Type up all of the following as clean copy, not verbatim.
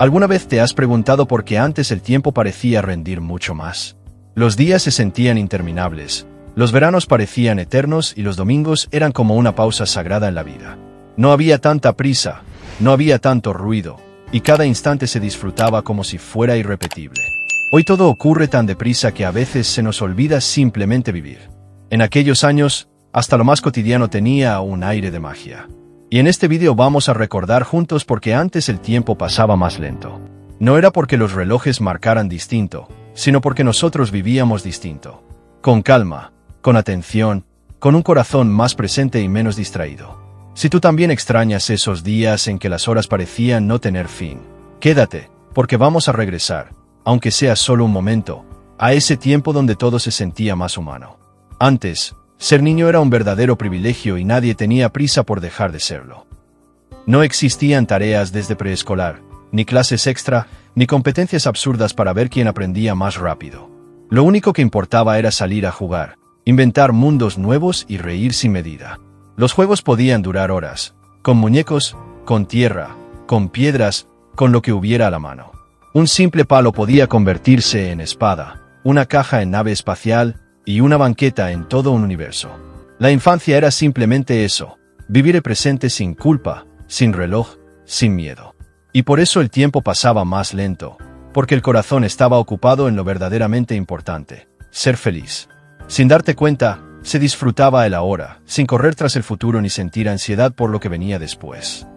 ¿Alguna vez te has preguntado por qué antes el tiempo parecía rendir mucho más? Los días se sentían interminables, los veranos parecían eternos y los domingos eran como una pausa sagrada en la vida. No había tanta prisa, no había tanto ruido, y cada instante se disfrutaba como si fuera irrepetible. Hoy todo ocurre tan deprisa que a veces se nos olvida simplemente vivir. En aquellos años, hasta lo más cotidiano tenía un aire de magia. Y en este vídeo vamos a recordar juntos por qué antes el tiempo pasaba más lento. No era porque los relojes marcaran distinto, sino porque nosotros vivíamos distinto. Con calma, con atención, con un corazón más presente y menos distraído. Si tú también extrañas esos días en que las horas parecían no tener fin, quédate, porque vamos a regresar, aunque sea solo un momento, a ese tiempo donde todo se sentía más humano. Antes, ser niño era un verdadero privilegio y nadie tenía prisa por dejar de serlo. No existían tareas desde preescolar, ni clases extra, ni competencias absurdas para ver quién aprendía más rápido. Lo único que importaba era salir a jugar, inventar mundos nuevos y reír sin medida. Los juegos podían durar horas, con muñecos, con tierra, con piedras, con lo que hubiera a la mano. Un simple palo podía convertirse en espada, una caja en nave espacial, y una banqueta en todo un universo. La infancia era simplemente eso, vivir el presente sin culpa, sin reloj, sin miedo. Y por eso el tiempo pasaba más lento, porque el corazón estaba ocupado en lo verdaderamente importante, ser feliz. Sin darte cuenta, se disfrutaba el ahora, sin correr tras el futuro ni sentir ansiedad por lo que venía después.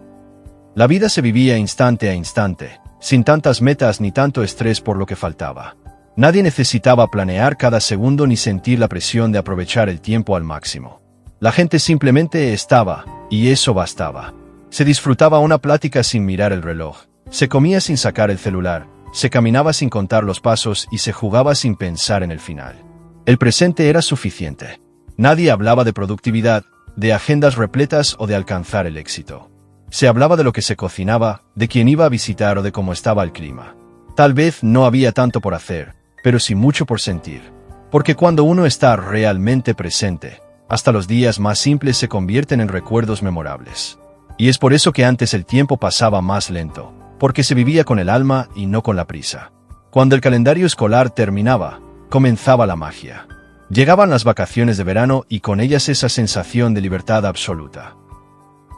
La vida se vivía instante a instante, sin tantas metas ni tanto estrés por lo que faltaba. Nadie necesitaba planear cada segundo ni sentir la presión de aprovechar el tiempo al máximo. La gente simplemente estaba, y eso bastaba. Se disfrutaba una plática sin mirar el reloj, se comía sin sacar el celular, se caminaba sin contar los pasos y se jugaba sin pensar en el final. El presente era suficiente. Nadie hablaba de productividad, de agendas repletas o de alcanzar el éxito. Se hablaba de lo que se cocinaba, de quién iba a visitar o de cómo estaba el clima. Tal vez no había tanto por hacer, pero sí mucho por sentir. Porque cuando uno está realmente presente, hasta los días más simples se convierten en recuerdos memorables. Y es por eso que antes el tiempo pasaba más lento, porque se vivía con el alma y no con la prisa. Cuando el calendario escolar terminaba, comenzaba la magia. Llegaban las vacaciones de verano y con ellas esa sensación de libertad absoluta.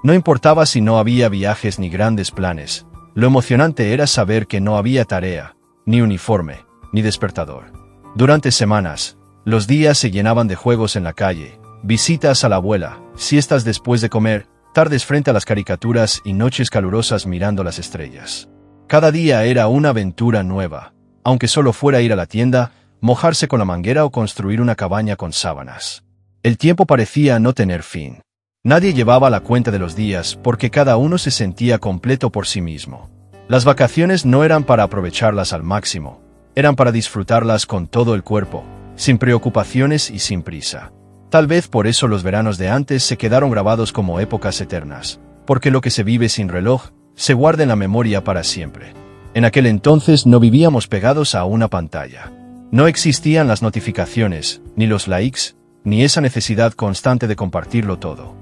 No importaba si no había viajes ni grandes planes, lo emocionante era saber que no había tarea, ni uniforme, ni despertador. Durante semanas, los días se llenaban de juegos en la calle, visitas a la abuela, siestas después de comer, tardes frente a las caricaturas y noches calurosas mirando las estrellas. Cada día era una aventura nueva, aunque solo fuera ir a la tienda, mojarse con la manguera o construir una cabaña con sábanas. El tiempo parecía no tener fin. Nadie llevaba la cuenta de los días porque cada uno se sentía completo por sí mismo. Las vacaciones no eran para aprovecharlas al máximo, eran para disfrutarlas con todo el cuerpo, sin preocupaciones y sin prisa. Tal vez por eso los veranos de antes se quedaron grabados como épocas eternas, porque lo que se vive sin reloj, se guarda en la memoria para siempre. En aquel entonces no vivíamos pegados a una pantalla. No existían las notificaciones, ni los likes, ni esa necesidad constante de compartirlo todo.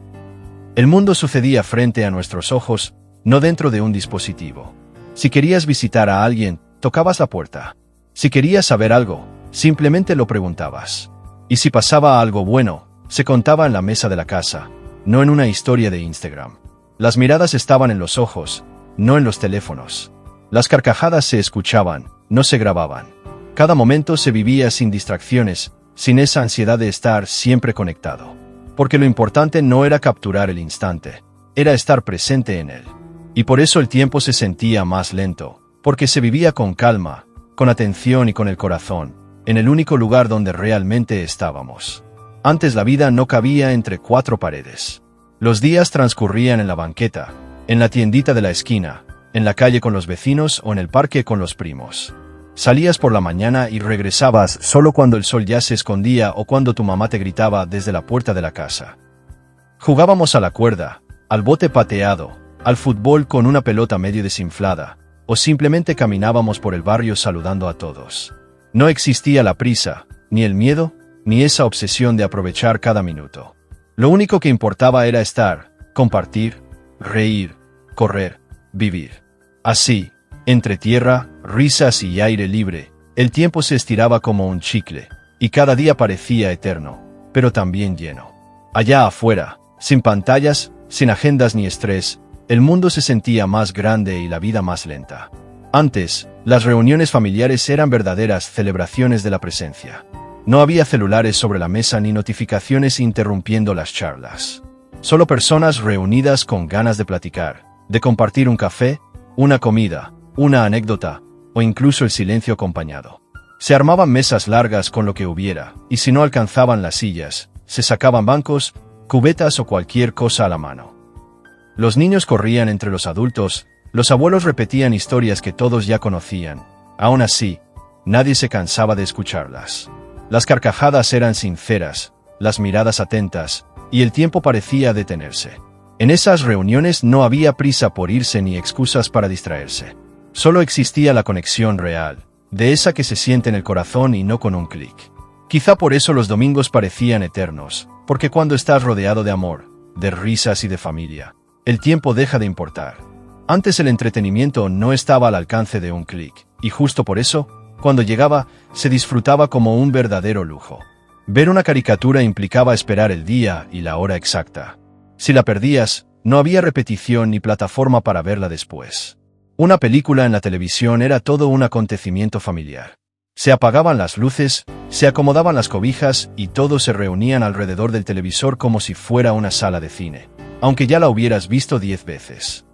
El mundo sucedía frente a nuestros ojos, no dentro de un dispositivo. Si querías visitar a alguien, tocabas la puerta. Si querías saber algo, simplemente lo preguntabas. Y si pasaba algo bueno, se contaba en la mesa de la casa, no en una historia de Instagram. Las miradas estaban en los ojos, no en los teléfonos. Las carcajadas se escuchaban, no se grababan. Cada momento se vivía sin distracciones, sin esa ansiedad de estar siempre conectado. Porque lo importante no era capturar el instante, era estar presente en él. Y por eso el tiempo se sentía más lento, porque se vivía con calma, con atención y con el corazón, en el único lugar donde realmente estábamos. Antes la vida no cabía entre cuatro paredes. Los días transcurrían en la banqueta, en la tiendita de la esquina, en la calle con los vecinos o en el parque con los primos. Salías por la mañana y regresabas solo cuando el sol ya se escondía o cuando tu mamá te gritaba desde la puerta de la casa. Jugábamos a la cuerda, al bote pateado, al fútbol con una pelota medio desinflada, o simplemente caminábamos por el barrio saludando a todos. No existía la prisa, ni el miedo, ni esa obsesión de aprovechar cada minuto. Lo único que importaba era estar, compartir, reír, correr, vivir. Así, Entre tierra, risas y aire libre, el tiempo se estiraba como un chicle, y cada día parecía eterno, pero también lleno. Allá afuera, sin pantallas, sin agendas ni estrés, el mundo se sentía más grande y la vida más lenta. Antes, las reuniones familiares eran verdaderas celebraciones de la presencia. No había celulares sobre la mesa ni notificaciones interrumpiendo las charlas. Solo personas reunidas con ganas de platicar, de compartir un café, una comida, una anécdota, o incluso el silencio acompañado. Se armaban mesas largas con lo que hubiera, y si no alcanzaban las sillas, se sacaban bancos, cubetas o cualquier cosa a la mano. Los niños corrían entre los adultos, los abuelos repetían historias que todos ya conocían. Aún así, nadie se cansaba de escucharlas. Las carcajadas eran sinceras, las miradas atentas, y el tiempo parecía detenerse. En esas reuniones no había prisa por irse ni excusas para distraerse. Solo existía la conexión real, de esa que se siente en el corazón y no con un clic. Quizá por eso los domingos parecían eternos, porque cuando estás rodeado de amor, de risas y de familia, el tiempo deja de importar. Antes el entretenimiento no estaba al alcance de un clic, y justo por eso, cuando llegaba, se disfrutaba como un verdadero lujo. Ver una caricatura implicaba esperar el día y la hora exacta. Si la perdías, no había repetición ni plataforma para verla después. Una película en la televisión era todo un acontecimiento familiar. Se apagaban las luces, se acomodaban las cobijas y todos se reunían alrededor del televisor como si fuera una sala de cine, aunque ya la hubieras visto 10 veces.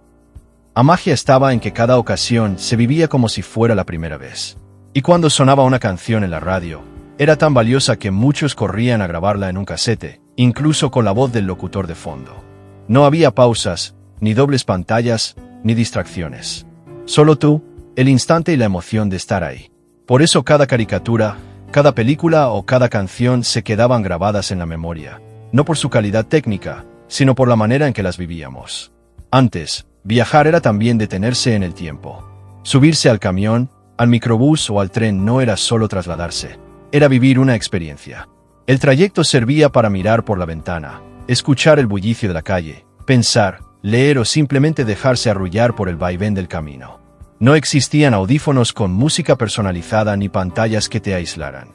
La magia estaba en que cada ocasión se vivía como si fuera la primera vez. Y cuando sonaba una canción en la radio, era tan valiosa que muchos corrían a grabarla en un casete, incluso con la voz del locutor de fondo. No había pausas, ni dobles pantallas, ni distracciones. Solo tú, el instante y la emoción de estar ahí. Por eso cada caricatura, cada película o cada canción se quedaban grabadas en la memoria, no por su calidad técnica, sino por la manera en que las vivíamos. Antes, viajar era también detenerse en el tiempo. Subirse al camión, al microbús o al tren no era solo trasladarse, era vivir una experiencia. El trayecto servía para mirar por la ventana, escuchar el bullicio de la calle, pensar, leer o simplemente dejarse arrullar por el vaivén del camino. No existían audífonos con música personalizada ni pantallas que te aislaran.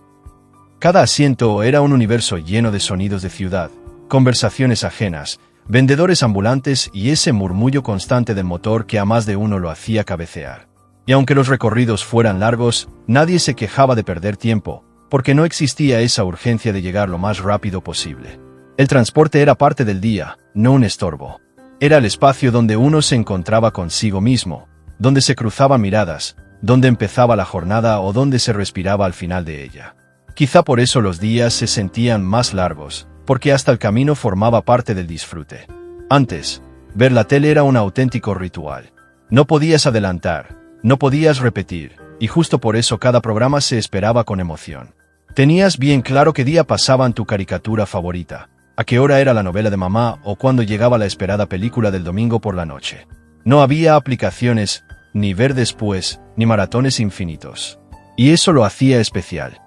Cada asiento era un universo lleno de sonidos de ciudad, conversaciones ajenas, vendedores ambulantes y ese murmullo constante del motor que a más de uno lo hacía cabecear. Y aunque los recorridos fueran largos, nadie se quejaba de perder tiempo, porque no existía esa urgencia de llegar lo más rápido posible. El transporte era parte del día, no un estorbo. Era el espacio donde uno se encontraba consigo mismo, donde se cruzaban miradas, donde empezaba la jornada o donde se respiraba al final de ella. Quizá por eso los días se sentían más largos, porque hasta el camino formaba parte del disfrute. Antes, ver la tele era un auténtico ritual. No podías adelantar, no podías repetir, y justo por eso cada programa se esperaba con emoción. Tenías bien claro qué día pasaban tu caricatura favorita, a qué hora era la novela de mamá o cuándo llegaba la esperada película del domingo por la noche. No había aplicaciones, ni ver después, ni maratones infinitos. Y eso lo hacía especial.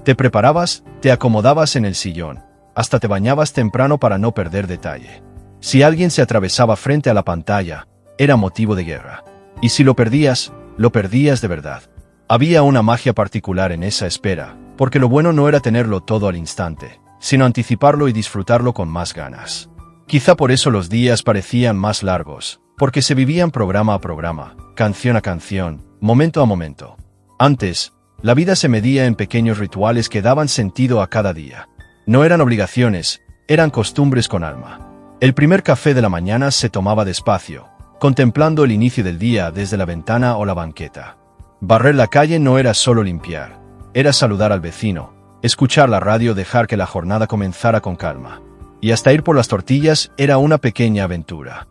Te preparabas, te acomodabas en el sillón, hasta te bañabas temprano para no perder detalle. Si alguien se atravesaba frente a la pantalla, era motivo de guerra. Y si lo perdías de verdad. Había una magia particular en esa espera, porque lo bueno no era tenerlo todo al instante, sino anticiparlo y disfrutarlo con más ganas. Quizá por eso los días parecían más largos, porque se vivían programa a programa, canción a canción, momento a momento. Antes, la vida se medía en pequeños rituales que daban sentido a cada día. No eran obligaciones, eran costumbres con alma. El primer café de la mañana se tomaba despacio, contemplando el inicio del día desde la ventana o la banqueta. Barrer la calle no era solo limpiar, era saludar al vecino, escuchar la radio, dejar que la jornada comenzara con calma. Y hasta ir por las tortillas era una pequeña aventura.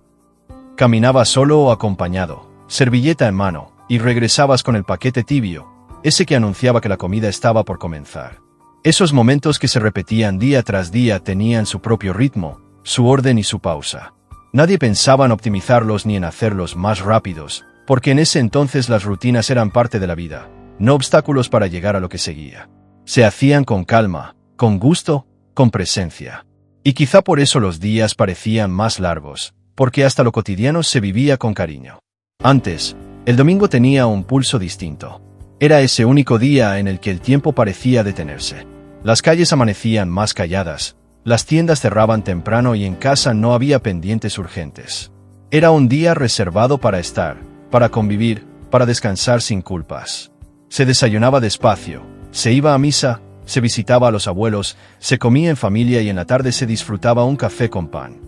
Caminabas solo o acompañado, servilleta en mano, y regresabas con el paquete tibio, ese que anunciaba que la comida estaba por comenzar. Esos momentos que se repetían día tras día tenían su propio ritmo, su orden y su pausa. Nadie pensaba en optimizarlos ni en hacerlos más rápidos, porque en ese entonces las rutinas eran parte de la vida, no obstáculos para llegar a lo que seguía. Se hacían con calma, con gusto, con presencia. Y quizá por eso los días parecían más largos, porque hasta lo cotidiano se vivía con cariño. Antes, El domingo tenía un pulso distinto. Era ese único día en el que el tiempo parecía detenerse. Las calles amanecían más calladas, las tiendas cerraban temprano y en casa no había pendientes urgentes. Era un día reservado para estar, para convivir, para descansar sin culpas. Se desayunaba despacio, se iba a misa, se visitaba a los abuelos, se comía en familia y en la tarde se disfrutaba un café con pan.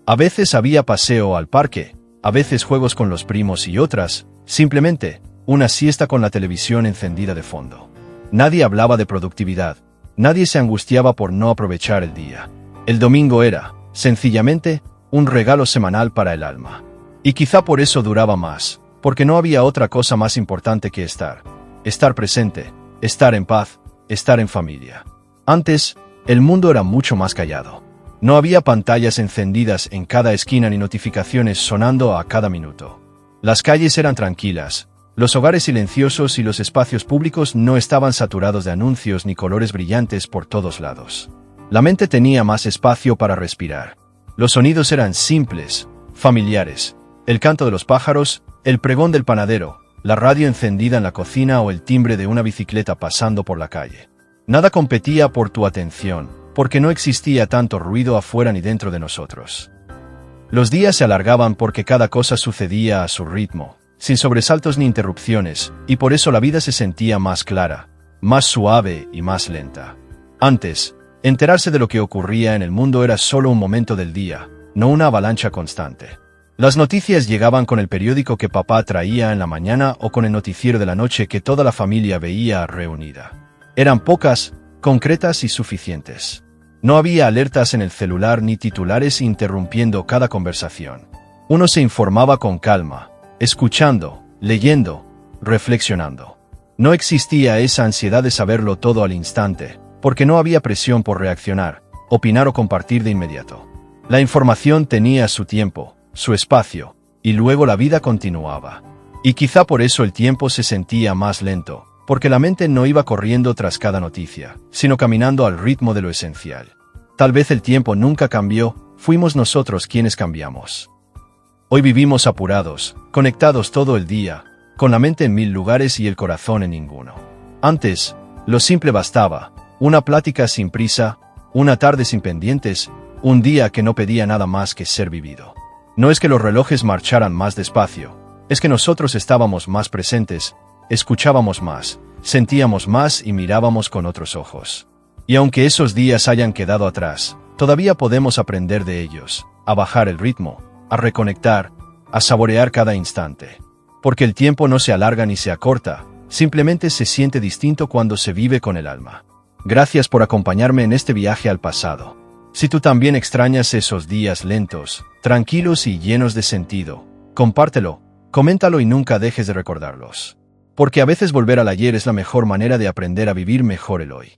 A veces había paseo al parque, a veces juegos con los primos y otras, simplemente, una siesta con la televisión encendida de fondo. Nadie hablaba de productividad, nadie se angustiaba por no aprovechar el día. El domingo era, sencillamente, un regalo semanal para el alma. Y quizá por eso duraba más, porque no había otra cosa más importante que estar presente, estar en paz, estar en familia. Antes, el mundo era mucho más callado. No había pantallas encendidas en cada esquina ni notificaciones sonando a cada minuto. Las calles eran tranquilas, los hogares silenciosos y los espacios públicos no estaban saturados de anuncios ni colores brillantes por todos lados. La mente tenía más espacio para respirar. Los sonidos eran simples, familiares. El canto de los pájaros, el pregón del panadero, la radio encendida en la cocina o el timbre de una bicicleta pasando por la calle. Nada competía por tu atención, porque no existía tanto ruido afuera ni dentro de nosotros. Los días se alargaban porque cada cosa sucedía a su ritmo, sin sobresaltos ni interrupciones, y por eso la vida se sentía más clara, más suave y más lenta. Antes, enterarse de lo que ocurría en el mundo era solo un momento del día, no una avalancha constante. Las noticias llegaban con el periódico que papá traía en la mañana o con el noticiero de la noche que toda la familia veía reunida. Eran pocas, concretas y suficientes. No había alertas en el celular ni titulares interrumpiendo cada conversación. Uno se informaba con calma, escuchando, leyendo, reflexionando. No existía esa ansiedad de saberlo todo al instante, porque no había presión por reaccionar, opinar o compartir de inmediato. La información tenía su tiempo, su espacio, y luego la vida continuaba. Y quizá por eso el tiempo se sentía más lento, porque la mente no iba corriendo tras cada noticia, sino caminando al ritmo de lo esencial. Tal vez el tiempo nunca cambió, fuimos nosotros quienes cambiamos. Hoy vivimos apurados, conectados todo el día, con la mente en 1000 lugares y el corazón en ninguno. Antes, lo simple bastaba, una plática sin prisa, una tarde sin pendientes, un día que no pedía nada más que ser vivido. No es que los relojes marcharan más despacio, es que nosotros estábamos más presentes, escuchábamos más, sentíamos más y mirábamos con otros ojos. Y aunque esos días hayan quedado atrás, todavía podemos aprender de ellos, a bajar el ritmo, a reconectar, a saborear cada instante. Porque el tiempo no se alarga ni se acorta, simplemente se siente distinto cuando se vive con el alma. Gracias por acompañarme en este viaje al pasado. Si tú también extrañas esos días lentos, tranquilos y llenos de sentido, compártelo, coméntalo y nunca dejes de recordarlos. Porque a veces volver al ayer es la mejor manera de aprender a vivir mejor el hoy.